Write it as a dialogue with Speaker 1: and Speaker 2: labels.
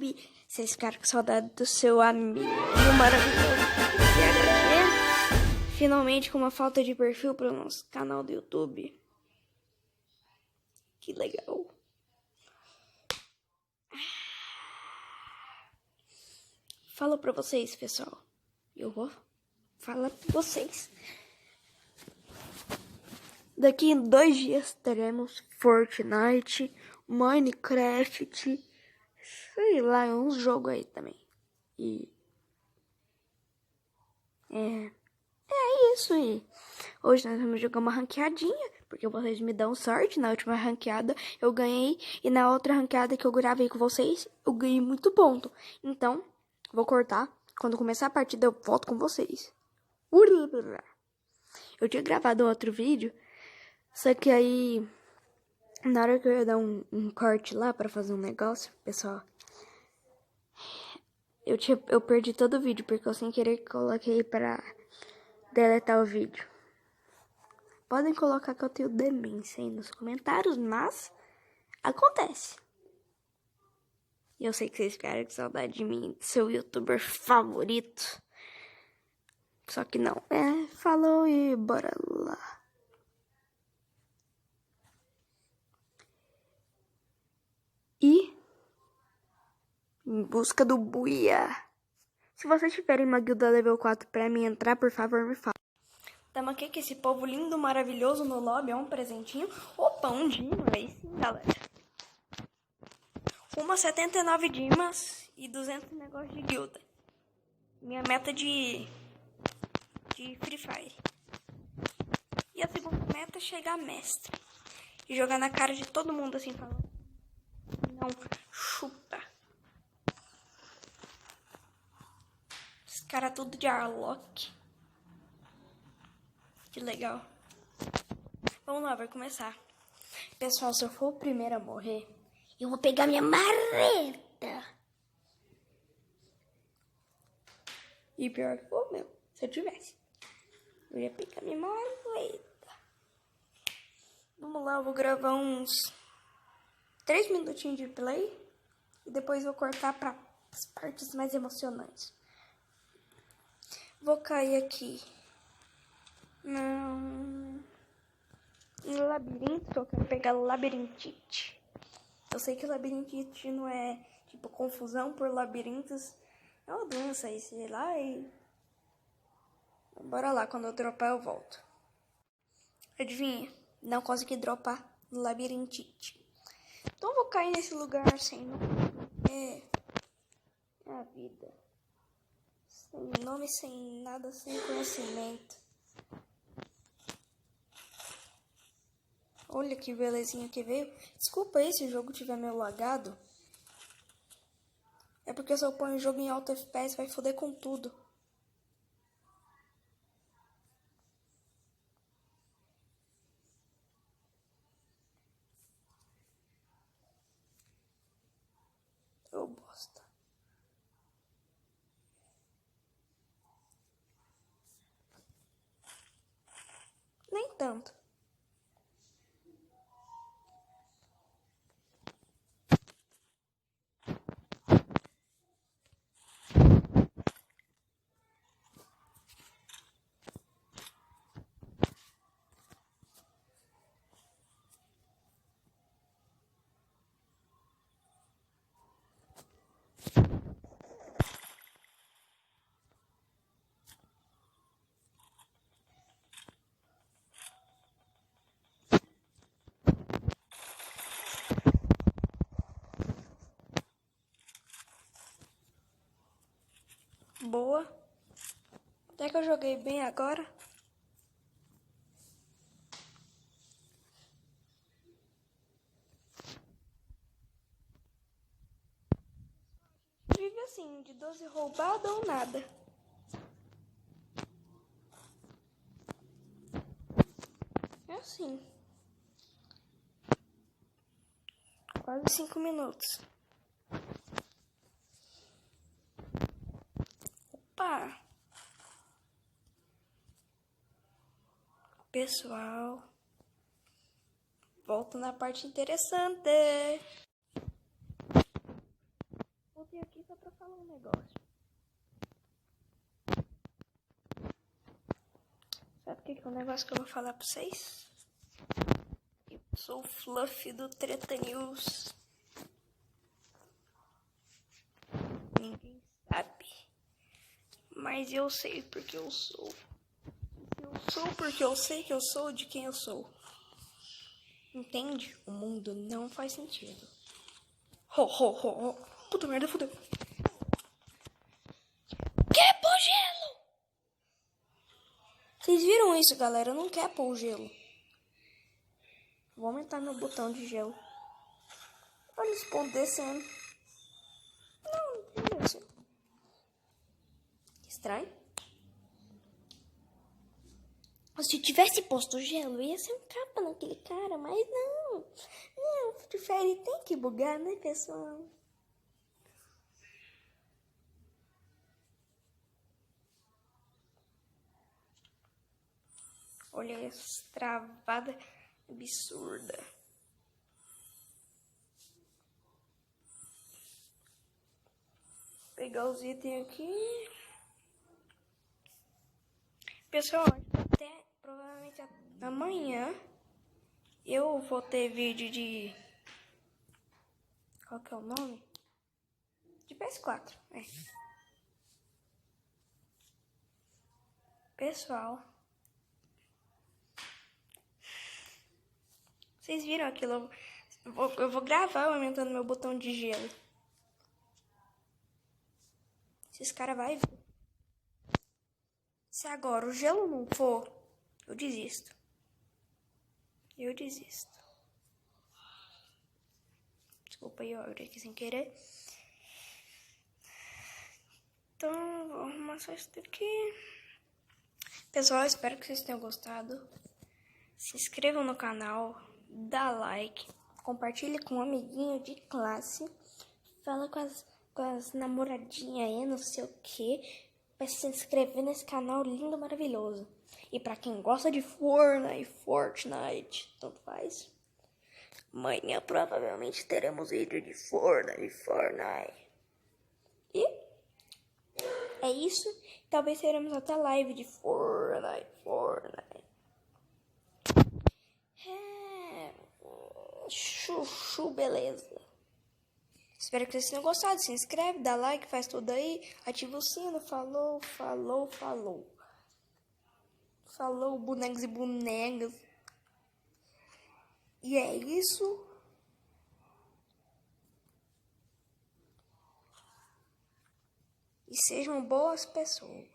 Speaker 1: YouTube. Vocês ficaram com saudade do seu amigo maravilhoso PHG. Finalmente com uma falta de perfil para o nosso canal do YouTube. Que legal. Falo pra vocês, pessoal. Eu vou falar pra vocês. Daqui em 2 dias teremos Fortnite, Minecraft, sei lá, uns jogos aí também. E é isso aí. Hoje nós vamos jogar uma ranqueadinha, porque vocês me dão sorte. Na última ranqueada eu ganhei, e na outra ranqueada que eu gravei com vocês, eu ganhei muito ponto. Então, vou cortar. Quando começar a partida eu volto com vocês. Eu tinha gravado outro vídeo, só que aí, na hora que eu ia dar um corte lá pra fazer um negócio, pessoal, eu perdi todo o vídeo, porque eu sem querer coloquei pra deletar o vídeo. Podem colocar que eu tenho demência aí nos comentários, mas acontece. E eu sei que vocês ficaram com saudade de mim, seu youtuber favorito. Só que não. Falou e bora lá. E em busca do buia. Se vocês tiverem uma guilda level 4 pra mim entrar, por favor, me fala. Tamo aqui com esse povo lindo, maravilhoso no lobby. É um presentinho. Opa, um Dima. Aí sim, galera. Uma 79 Dimas e 200 negócios de guilda. Minha meta de Free Fire. E a segunda meta é chegar mestre. E jogar na cara de todo mundo assim, falando. Não, chupa. Esse cara tudo de Arlock. Que legal. Vamos lá, vai começar. Pessoal, se eu for o primeiro a morrer, eu vou pegar minha marreta. E pior que for, meu, se eu tivesse, eu ia pegar minha marreta. Vamos lá, eu vou gravar uns 3 minutinhos de play. E depois vou cortar para as partes mais emocionantes. Vou cair aqui no labirinto, eu quero pegar labirintite. Eu sei que labirintite não é tipo confusão por labirintos. É uma doença aí, sei lá, e bora lá, quando eu dropar eu volto. Adivinha? Não consegui dropar no labirintite. Então eu vou cair nesse lugar sem nome. É a vida. Sem nome, sem nada, sem conhecimento. Olha que belezinha que veio. Desculpa aí se o jogo tiver meio lagado. É porque se eu ponho o jogo em alto FPS vai foder com tudo. Ô bosta. Nem tanto. Boa. Até que eu joguei bem agora. Vive assim, de 12 roubada ou nada. É assim. Quase 5 minutos. Opa! Pessoal, volto na parte interessante. Voltei falar um negócio. Sabe o que é o negócio que eu vou falar pra vocês? Eu sou o Fluff do Treta News. Ninguém sabe. Mas eu sei porque eu sou. Eu sou porque eu sei que eu sou de quem eu sou. Entende? O mundo não faz sentido. Ho, ho, ho, ho. Puta merda, fudeu. Quer pôr gelo? Vocês viram isso, galera? Eu não quero pôr gelo. Vou aumentar meu botão de gelo. Olha esse ponto descendo. Não desceu. Estranho. Se eu tivesse posto gelo, ia ser um capa naquele cara, mas não. Não, o Free Fire tem que bugar, né, pessoal? Olha essa travada absurda. Vou pegar os itens aqui. Pessoal, até provavelmente amanhã eu vou ter vídeo de... Qual que é o nome? De PS4, é. Pessoal, vocês viram aquilo? Eu vou gravar aumentando meu botão de gelo. Esses caras vão ver. Se agora o gelo não for, eu desisto. Eu desisto. Desculpa aí, eu abri aqui sem querer. Então, vou arrumar só isso daqui. Pessoal, espero que vocês tenham gostado. Se inscrevam no canal, dá like, compartilhe com um amiguinho de classe. Fala com as namoradinhas aí, não sei o que. Vai se inscrever nesse canal lindo, maravilhoso. E pra quem gosta de Fortnite, tanto faz. Amanhã provavelmente teremos vídeo de Fortnite. E é isso. Talvez teremos até live de Fortnite. É, chuchu, beleza. Espero que vocês tenham gostado. Se inscreve, dá like, faz tudo aí. Ativa o sino. Falou. Falou, bonecos e bonecas. E é isso. E sejam boas pessoas.